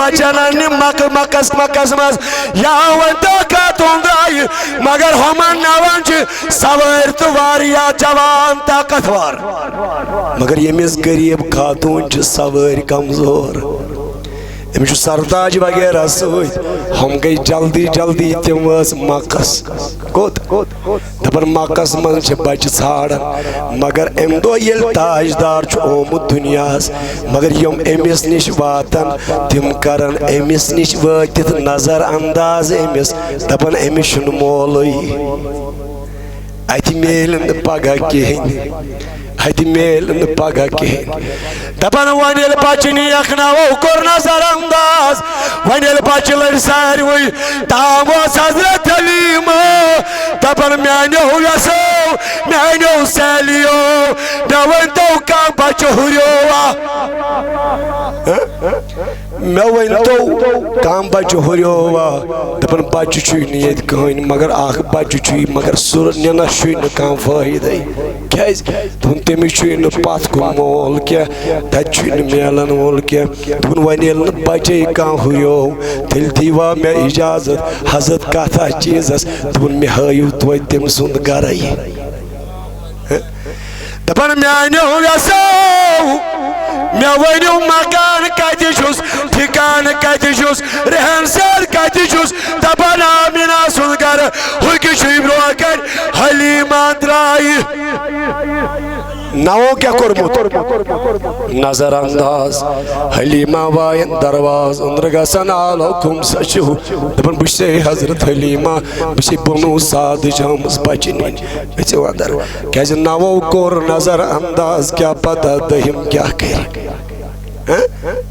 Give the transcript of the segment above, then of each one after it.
بچن mix مز یا ونتو خاتون درائی مگر ہمان نوان چھ سوار تو واریا جوان طاقتور مگر یمیز غریب خاتون چھ سوار کمزور امچ سرتاج وغیرہ سوت ہم گئی جلدی جلدی تم واس مکس کوت دپن مکس من چھ بچ ژھارن مگر ام دو یل تاجدار چھ آمت دنیاس مگر یم امس نش واتن تم کرن امس نش واتت نظر انداز امس دپن امس چھن مولوی اتہ میلن پگہ کہین اتہ میلن پگہ کہین دپن ون یل بچنی اخناو کور نظر انداز ون یل بچ لڑ ساروی تام واس حضرت حلیم دپن میانو یسو میانو سیلیو مے ونتو کان بچ ہریوا مے ونتو کان بچ ہریوا دپن بچ چھ نیت کہین مگر اخ بچ چھ مگر سر ننس چھ کان فائدہ کیاز تمس چھ پتھ کن مول کیا تت چھ میلن وول کیا دپن ون یل بچے کان ہریو تیل دیوا مے اجازت حضرت کتھا چیزس دپن مے ہایو تو تم سند گرے دپن میانو یسو مے ونیو مکان کت چھس ٹھکان کت چھس رہن سہن کت چھس دپن آمینہ سند گر ہُکہ چھ برونٛہہ کن حلیمہ درائی نو کیا کورمت نظر انداز حلیمہ وائن درواز اندر گسن آلو کم سچو دپن بچے حضرت حلیمہ بچے بنو ساد جامز بچنین بچے اندر کیسے نو کور نظر انداز کیا پتہ دہم کیا کر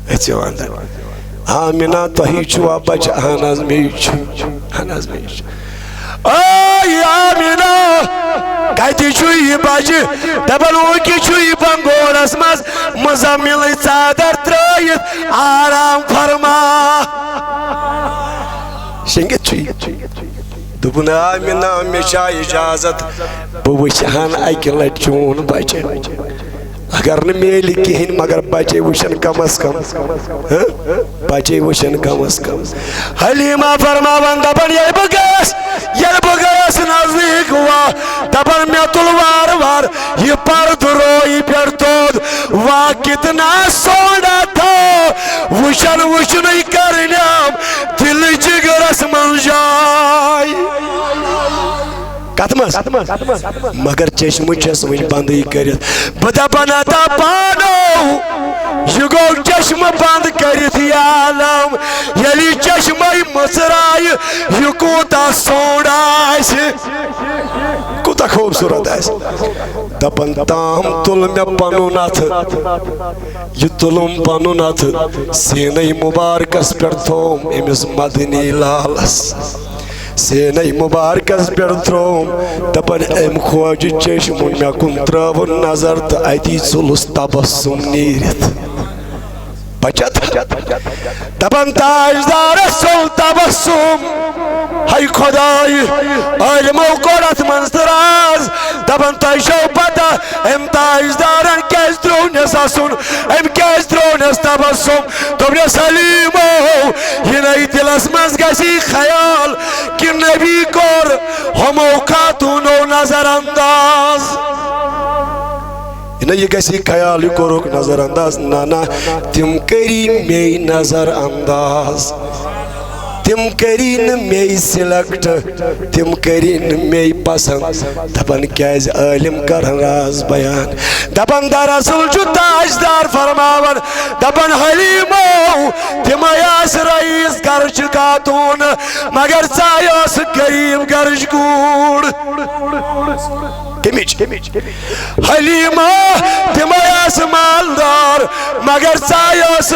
بچے اندر آمینہ توہی چھوا بچ آناز میچ آناز میچ آئی آمینہ کتی چھوئی بچہ دپن اوکی چھوئی بنگورس مز مزمل ژادر ترائیت آرام فرما شنگت چھوئی دپن آمینہ مے چھا اجازت بہ وچھان اکہ لٹہ چون بچہ اگر نہ میل کہین مگر بچے وچھن کم از کم بچے وچھن کم از کم حلیمہ فرماون دپن یل بہ گیس نزدیک ہوا دپن مے تل وار وار یہ پرد روئی پھر تود واہ کتنا سونا تھا وچھن وچھنی کرنیم دل جگرس من جائی کتمس مگر چشم چھس ون بندی کرت بہ دپن اتا پانو یہ گو چشم بند کرت یہ عالم یلی چشم مصرائی یہ کوتا سونا آئیسی کوتا خوبصورت آئیسی دپن تام تل میں پنو ناتھ یہ تلم پنو ناتھ سینہ مبارکس پر تھوم امس مدنی لالس سینہ مبارکس پر تھوم دپن ام خوج چشم میں کن تراون نظر تا ایتی ژولس تبسم نیرت بچت دپن تاجدار سول تبسم ہائی خدای علمو کورت منستراز دپن تایشو پتا ام تاجدارن کیس درونس اسن ام کیس درونس تبسم دپن سلیمو یہ نئی دلس منز گسی خیال کہ نبی کور ہمو خاتونو نظر انداز یہ گسی خیال کوروک نظر انداز نانا تم کری میں نظر انداز تم کرین میں سلیکٹ تم کرین میں پسند دپن کیاز عالم کرن راز بیان دپن دراصل چھو تاجدار فرماون دپن حلیمو تم ایاس رئیس گرچ خاتون مگر ژایاس غریب گرچ گوڑ حلیمہ تم ایاس مالدار مگر ژایاس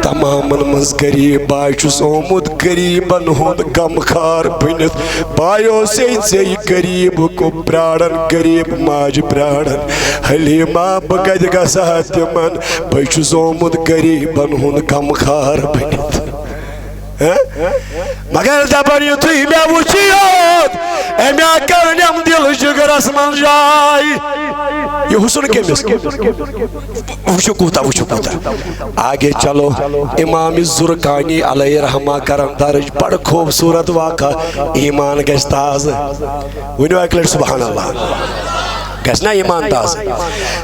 تمامن مز غریب بائی چھس آمد غریبن ہند غمخار بنت بایو سے غریب کو پرارن غریب ماج پرارن حلیمہ بہ کتہ گژھا تمن بہ چھس آمد غریبن ہند غمخار بنت مگر دپن یتھُے مے وچھ یوت امیا کرنیم دل جگرس من جائی یہ حسن کیمس وچھو کوتا آگے چلو امام زرقانی علیہ رحمہ کرم درج بڑ خوبصورت واقع ایمان گژھِ تازٕ ونیو اکہِ لٹہِ سبحان اللہ گژھِ نا ایمان تازٕ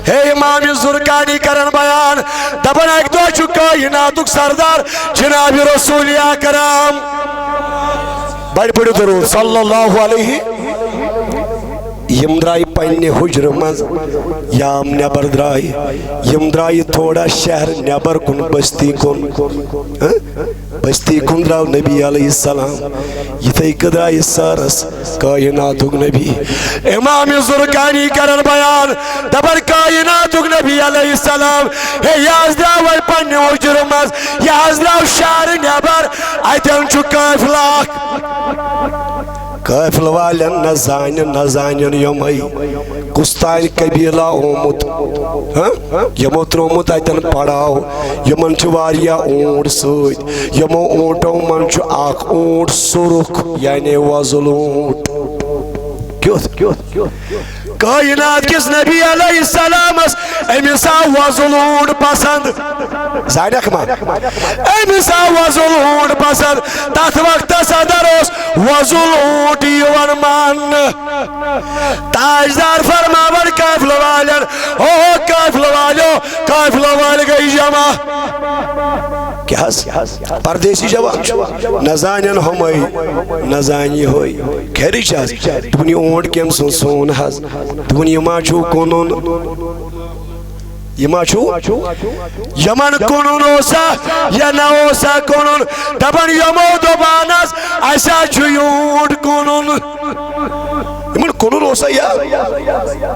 ہے امام زرقانی کرن بیان دپن اکہِ دۄہ چھُ کائناتُک سردار جناب رسول اکرم بڑِ پڑھِو درود صلی اللہ علیہ یم درائی پننہِ حجرٕ منٛز یام نٮ۪بر درائی یم درائی تھوڑا شہر نٮ۪بر کُن بستی کُن دراو نبی علیہ السلام یِتھَے کٔنۍ درایہِ سارس کائناتُک نبی امام زرقانی کرن بیان دپن کائناتُک نبی علیہ السلام ہے یہِ حظ دراو وۄنۍ پننہِ حجرٕ منٛز یہِ حظ دراو شہر نٮ۪بر اتٮ۪ن چھُ قٲفلہٕ اکھ قٲفلہٕ والٮ۪ن نہ زانٮ۪ن یِمے کُس تانۍ قبیٖلہ آمُت یِمو ترٛوومُت اتٮ۪ن پڑاو یِمن چھِ واریاہ اوٗنٹ سۭتۍ یِمو اوٗنٹو منٛز چھُ اکھ اوٗنٹ سُرُخ یعنی وۄزُل اوٗنٹ کیُتھ کائنات کس نبی علیہ السلامس امس آو وۄزُل اوٗنٹ پسند زانیکھ ما امس آو وۄزُل اوٗنٹ پسند تتھ وقتس اندر اوس وۄزُل اوٗنٹ یِوان ماننہٕ تاجدار فرماون قٲفلہٕ والٮ۪ن او قٲفلہٕ والیو قٲفلہٕ وٲلۍ گٔے جمع کیٛاہ حظ پردیسی جوان نہ زانن ہُمے نہ زانہِ یِہوے خیرٕے چھِ حظ دوٚپُن یہِ اوٗنٹ کٔمۍ سُنٛد سون حظ دوٚپُن یہِ ما چھُو کُنُن یہِ ما چھُو یِمن کُنُن اوسا یا نہ اوسا کُنُن دپن یِمو دوٚپان حظ اَسہِ حظ چھُ یہِ اوٗنٹ کُنُن یِمن کُنُن اوسا یا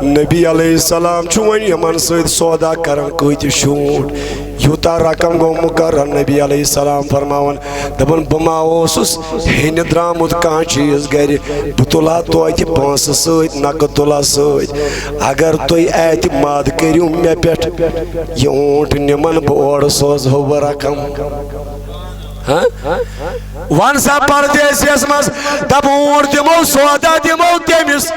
نبی علیہ السلام چھُ وۄنۍ یِمن سۭتۍ سودا کران کۭتِس چھُ اوٗنٹ یوٗتاہ رقم گوٚو مُقرر نبی علیہ السلام فرماون دپن بہٕ ما اوسُس ہیٚنہِ درٛامُت کانٛہہ چیٖز گرِ بہٕ تُلہٕ ہا توتہِ پونٛسہٕ سۭتۍ نقد تُلہٕ ہا سۭتۍ اگر تُہۍ اعتماد کٔرِو مےٚ پٮ۪ٹھ یہِ اوٗنٹ نِمن بہٕ اورٕ سوزہو بہٕ رقم ون سا پردیسیس مز دپ اوٗنٹ دِمو سودا دِمو تٔمِس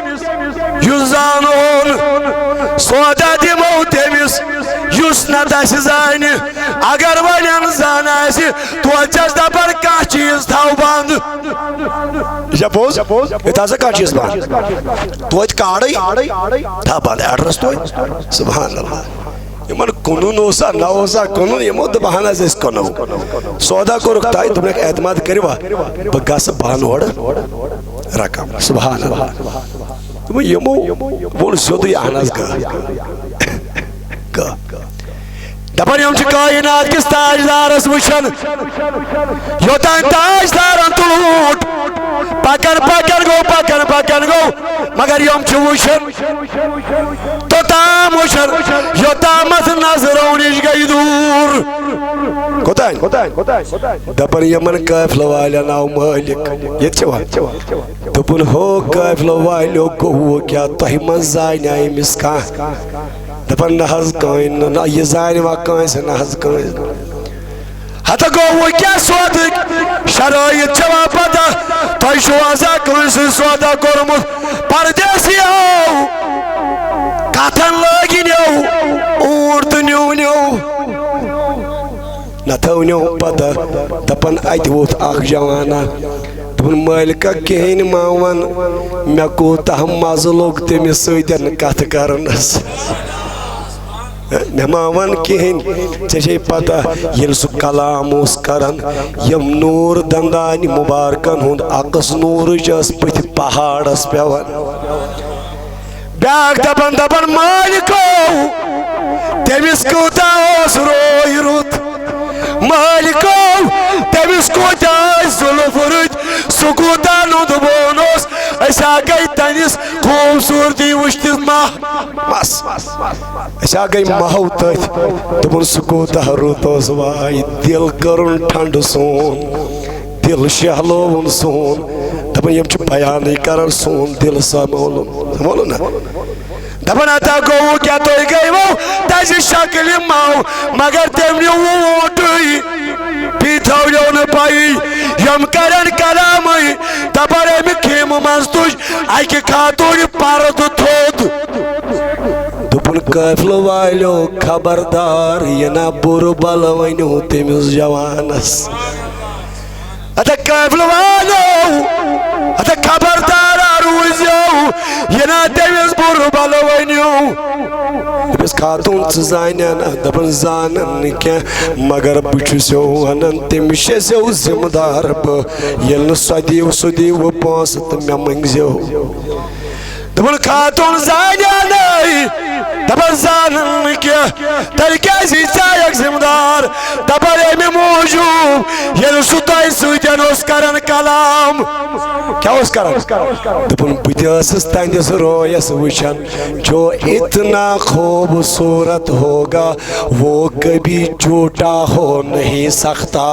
یُس زانون سودا دِمو تٔمِس یُس نتہٕ اَسہِ زانہِ اگر وۄنۍ ان زان آسہِ توتہِ چھس دپان کانٛہہ چیٖز تھاو بنٛد یہِ چھا پوٚز ہے تھاو سا کانٛہہ چیٖز بنٛد توتہِ کاڑٕے تھاو بنٛد ایڈرس توتہِ سبحان اللہ یِمن کُنُن اوسا نہ اوسا کُنُن یِمو دوٚپہن حظ أسۍ کُنو سودا کوٚرُکھ طے دوٚپنکھ اعتماد کٔرِوا بہٕ گژھٕ بہٕ انہٕ اورٕ رقم سبحان اللہ دوٚپُن یِمو ووٚن سیوٚدُے اہن حظ دپن یِم چھِ کائنات کِس تاجدارس وٕچھان یوٚتانۍ تاجدارن تُل اوٗنٹ پکن گوٚو مگر یِم چھِ وٕچھان توٚتام وٕچھان یوٚتامتھ نظرو نِش گٔے دوٗر کوٚتانۍ دپن یِمن قٲفلہٕ والٮ۪ن آو مٲلِک ییٚتہِ چھِوا دوٚپُن ہو قٲفلہٕ والیو گوٚو کیٛاہ تۄہہِ منٛز زانیٛا أمِس کانٛہہ دپن نہ حظ کٕہۭنۍ نہ یہِ زانہِ وۄنۍ کٲنٛسہِ نہ حظ کٕہۭنۍ ہتہٕ گوٚو کیٛاہ سودٕکۍ شرٲیِط چھوا پتہ تۄہہِ چھُو آسان کٲنٛسہِ سودا کوٚرمُت پردیسِیو کتھن لٲگِنیو اوٗنٹ تہٕ نیوٗنیو نہ تھٲونیو پتہ دپن اتہِ ووٚتھ اکھ جوانا دوٚپُن مٲلکہ کِہیٖنۍ ما ون مےٚ کوٗتاہ مزٕ لوٚگ تٔمِس سۭتۍ کتھٕ کرنس مےٚ ما ون کِہیٖنۍ ژےٚ چھے پتہ ییٚلہِ سُہ کلام اوس کران یِم نوٗر دندانہِ مُبارکن ہُنٛد عکس نوٗرٕچ ٲس بٕتھِ پہاڑس پیوان بیاکھ دپن مٲلکو تٔمِس کوٗتاہ اوس روے رُت مٲلکو تٔمِس کوٗتاہ ٲسۍ زُلف رٕتۍ سُہ کوٗتاہ نُد بون اوس أسۍ ہا گٔے تٔمِس خوٗبصوٗرتی وٕچھتِس مس أسۍ ہا گٔے مہو تٔتھۍ دوٚپُن سُہ کوٗتاہ رُت اوس واے دِل کٔرُن ٹھنڈٕ سون دِل شہلووُن سون دپان یِم چھِ بیانٕے کران سون دِل سنبھولُن نا دپان ہتا گوٚو کیٛاہ تُہۍ گٔیوٕ تَزِ شکلہِ مو مگر تٔمۍ نیوٗ اوٗنٹٕے بیٚیہِ تھٲونیو نہٕ پَیی یِم کرن کلامٕے دپان اَمہِ خیمہٕ منٛز تُج اکہِ خاتوٗنہِ پردٕ تھوٚد دوٚپُن قافلہ والیو خبردار یہ نا بُرٕ بل ونیو تٔمِس جوانس اتا قافلہ والیو اتا خبردار روزیو یہ نا تٔمِس بُرٕ بل ونیو دپس خاتون ژٕ زانن دپن زانن کینٛہہ مگر بہٕ چھُسو ونان تٔمِس چھسو ذمہٕ دار بہٕ ییٚلہِ نہٕ سۄ دِیِو سُہ دِیِو پونٛسہٕ تہٕ مےٚ منٛگزیو دپن خاتون زانن دپن زانن کینٛہہ تیٚلہِ کیٛازِ یی ژایکھ ذمہٕ دار دپن اَمہِ موٗجوٗب ییٚلہِ سُہ تۄہہِ سۭتۍ اوس کران کلام کیا اوس کران دپن بہٕ تہِ ٲسٕس تہنٛدِس رویس وٕچھان جو اتنا خوبصورت ہوگا وہ کبھی جھوٹا ہو نہیں سکتا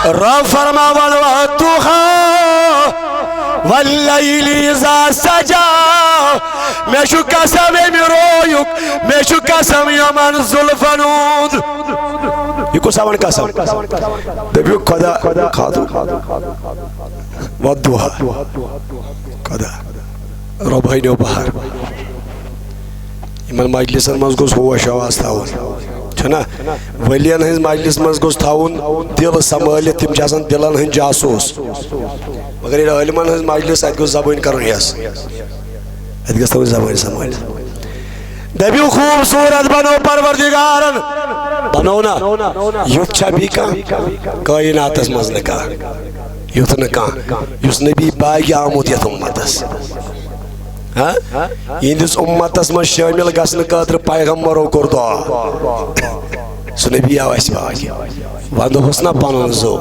رب فرما والوضحى واللیل اذا سجا میں چھُ قسم اَمہِ رویُک میں چھُ قسم یمن زُلفنوٗد یہ کُس آون قسم دپیو خدا خاتون والضحى خدا رب ہینیو بہار یمن مجلسن منٛز گوٚژھ ہوش آواز تھاوُن چھُنا ولین ہٕنٛز مجلس منٛز گوٚژھ تھاوُن دل سنبھٲلِتھ تِم چھِ آسان دلن ہٕنٛدۍ جاسوٗس مگر ییٚلہِ عٲلمن ہٕنٛز مجلس اتہِ گوٚژھ زبٲنۍ کرُن یس اتہِ گژھِ تھاوٕنۍ زبٲنۍ سنبھٲلِتھ دپیو خوبصورت بنو پروردگارن بنو نا یُتھ چھا بیٚیہِ کانٛہہ کٲیناتس منٛز نہٕ کانٛہہ یُتھ نہٕ کانٛہہ یُس نبی باغہِ آمُت یتھ اُمتس یہندس امتس من شامل گژھنہٕ خٲطرٕ پیغمبرو کوٚر دعا سُہ نبی آو اسہِ باغہِ ونٛدہوس نا پنُن زو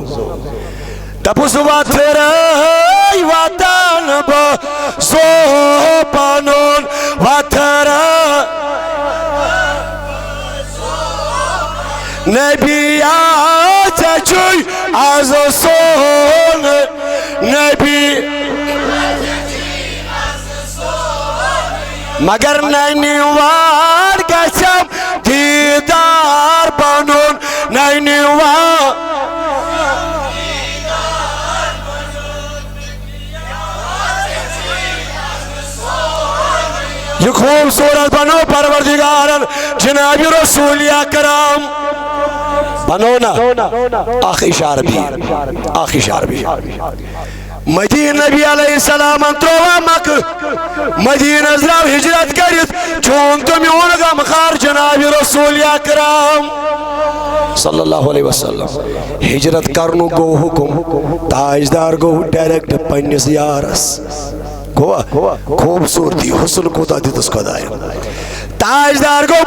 دپُس وتھرٲے وطن بہٕ زو پنُن وتھرٲے نبی ژےٚ چھُے آز سون نبی مگر نینوار گژھم دیدار بنُن نینوار یہ خوبصورت بنو پروردگارن جناب رسول اکرم بنو نا اخ اشار بھی مدین نبی علیہ السلام تروہ مکہ مدین ازراو ہجرت کرت چون تو میون غمخار جناب رسول اکرم صلی اللہ علیہ وسلم ہجرت کرنو گو حکم تاجدار گو ڈائریکٹ پنیس یارس گوا خوبصورتی حسن کوتا دیتس خدای تاجدار گو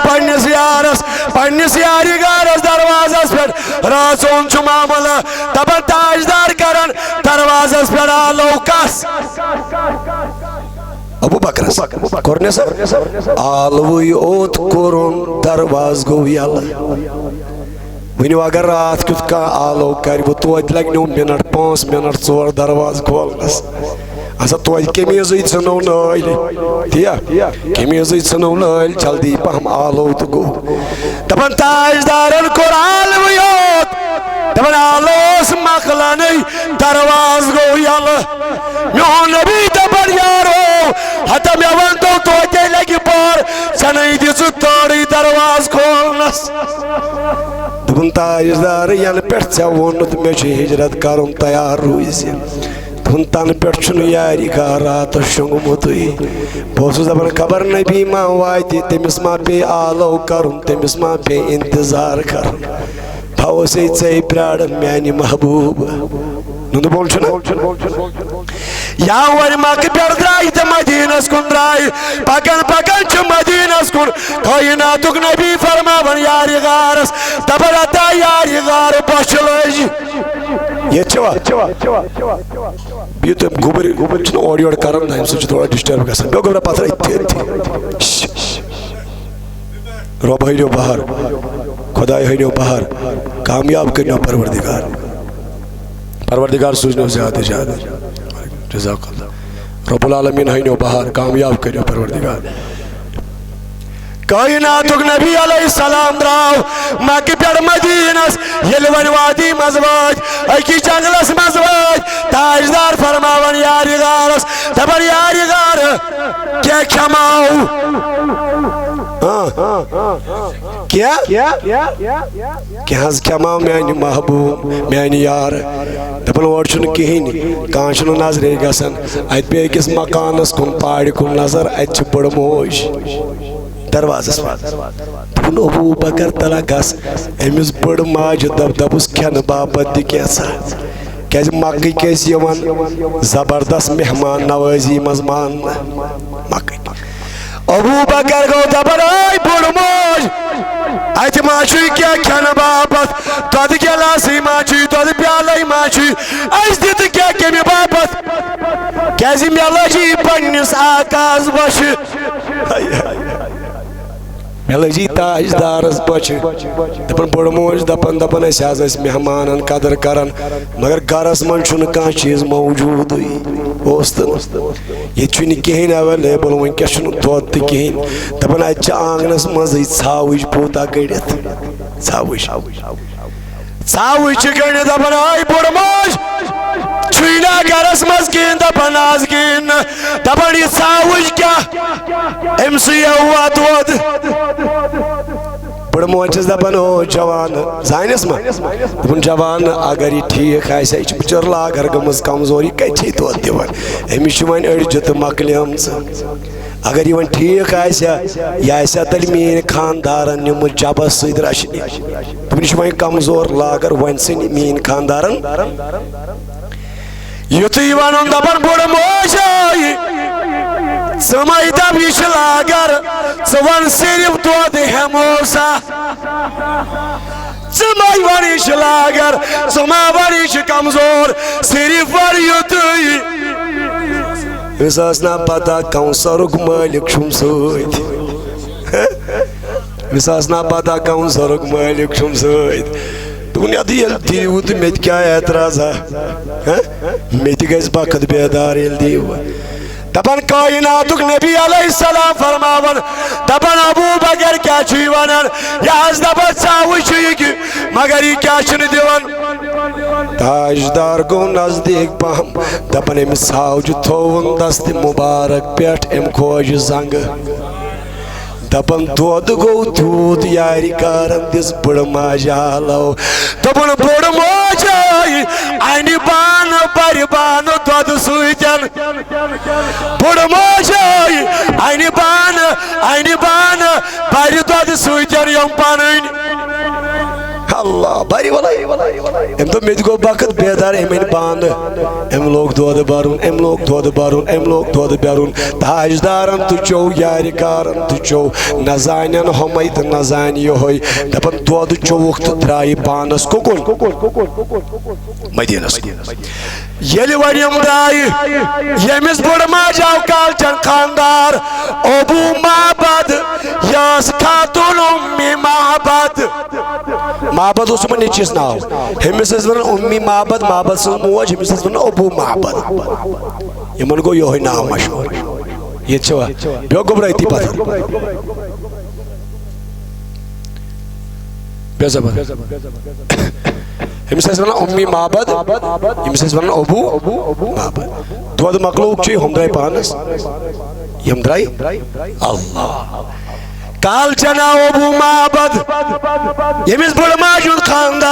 پنیس یاری گارس دروازس پر رازون چھو معاملہ دبن تاجدار کرن دروازس پر آلو کس ابو بکرس کرنے سر آلوی اوت کرن درواز گو یالا ونیو اگر رات کت کا آلو کری وہ توجہ لگنیو منٹ 5 منٹ 4 درواز کھولنس اصلا توجہ کمیزی ژھنو نٲلۍ تیا کمیزی ژھنو نٲلۍ جلدی پہم آلو تو گو دپن تاجدارن کوٚر آلوٕے یوت دپن آلوس مکلنٕے درواز گو یلہٕ میون نبی دپن یارو ہتا مےٚ ون تو توتہِ لگہِ پار ژےٚ نَے دِژٕ تٲرٕے درواز کھولنس دپن تاجدار ینہٕ پٮ۪ٹھ ژےٚ ووٚنُتھ مےٚ چھُ ہجرت کرُن تیار روزِ تن پٮ۪ٹھ چھُنہٕ یارِ کا راتس شۄنٛگمُتٕے بہٕ اوسُس دپان خبر نبی ما واتہِ تٔمِس ما پیٚیہِ آلو کرُن تٔمِس ما پیٚیہِ انتظار کرُن تھاوسے ژے پرٛاران میانہِ محبوٗب نُنہٕ بول چھُنا یا وۄنۍ مکہٕ پٮ۪ٹھ درٛاے تہٕ مدیٖنس کُن درٛاے پکان پکان چھُ مدیٖنس کُن کٲیناتُک نبی فرماوان یارِ غارس دپان اتا یارِ غارٕ بۄچھِ لٲجہِ یہ یہ تو گوبر چھُنہٕ اورٕ یورٕ کران امہِ سۭتۍ چھُ تھوڑا ڈسٹرب گژھان بیٚیہِ گوبرا پتھر رۄب ہٲینو بہار خۄداے ہٲینو بہار کامیاب کٔرنو پروردگار سوٗزنو زیادٕ جزاک اللہ رب العالمین ہینو بہار کامیاب کریو پروردگار کائناتک نبی علیہ السلام دراو مکہ پیڑ مدینس یل ون وادی مزواج اکی جنگلس مزواج تاجدار فرماون یاری غارس دبر یاری غار کیا کھماؤ کیا حض کھماؤ میانی محبوب میانی یار دبن اور چھن کہین کان چھن نظرے گسن ات پہ اکس مکانس کن پاڑ کن نظر ات چھ بڑ موج دروازس دپن ابو بکر تلا گس امس بڑ ماج دبس کھن باپت دی کیسا کیازِ مکہ کیس یوان زبردست مہمان نوازی مزمان مکہ ابو بکر گو دبر آئی بڑ موج ات ماچوی کیا کھن باپت دود گلاسی ماچوی دود پیالی ماچوی اس دیت کیا کمی باپت کیازِ میلا جی پنس آکاز بش میلا جی تاجدارس بچ دپن بڑ موج دپن اس حظ اس مہمانن قدر کرن مگر گرس من چھن کان چیز موجود یہ چھن کہین اویلیبل ونکس چھن دود تہ کہین دپن ات آنگنس مزے ژھاوج پوتا گڑت ژھاوج گڑ دپن آئی بڑ موج چھنا گرس مز کہین دپن آز کہین دپن یہ ژھاوج کیا امسی ہوا دود بڑ موجس دپن او جوان زانس ما دپن جوان اگر یہ ٹھیک آسہ یہ بچر لاگر گمز کمزوری کچھ دود دیوان امس ون اڑجت مکلیم اگر یہ ٹھیک آسہ یہ آسہ تیل مین خاندارن نمت جبس سید رشنی دپن یہ کمزور لاگر ون سن مین خاندارن یتھی ون دپن بڑ موج آئی سمائی دب یہ لاگر ون صرف دود ہموسا سمائی ون یہ لاگر سما ون یہ کمزور صرف ون یتھی اس نا پتہ کونسرک مالک چھم سید اس نا پتہ کونسرک مالک چھم سید دنیا دیل دیو تو میت کیا اعتراض ہے میت گیس باقت بیدار یل دیو دپن کائناتک نبی علیہ السلام فرماون دپن ابو بکر کیا چھوئی ونن یاز دپن ژھاوج چھوئی مگر یہ کیا چھن دیون تاجدار گو نزدیک پہم دپن امس ژھاوج تھوون دست مبارک پیٹھ ام کھوج زنگ دپن دود گو دود یاری کارن دس بڑ ماج آلو دپن بڑ موج آئی اینی بان بری بان دود سویتن بڑ موج آئی اینی بان بری دود سویتن یم پانین اللہ باری والائی ام تو میت گو باقت بیدار امین باند ام لوگ دود بارون ام لوگ دود بارون ام لوگ دود بیارون تاجدارن تو چو یاری کارن تو چو نزانین ہمید نزانی ہوئی دپن دود چو وقت درائی پانس ککن مدینس یلی ونیم دائی یمیس بڑ ماج آو کالچن خاندار ابو معبد یاس خاتون امی معبد معبد اس میں نیچیس ناو ہمیں سے ونن امی معبد معبد سے موج ہمیں سے ونن ابو معبد یہ من کو یہ نام مشہور یہ چھوا بیو گبرائی تی پتھر بیو زبان ہمیں سے ونن امی معبد ہمیں سے ونن ابو معبد دو مخلوق چی ہم درائی پانس یہ ہم درائی اللہ کال چنا ابو معبد یمیس بڑ ماجود خاندار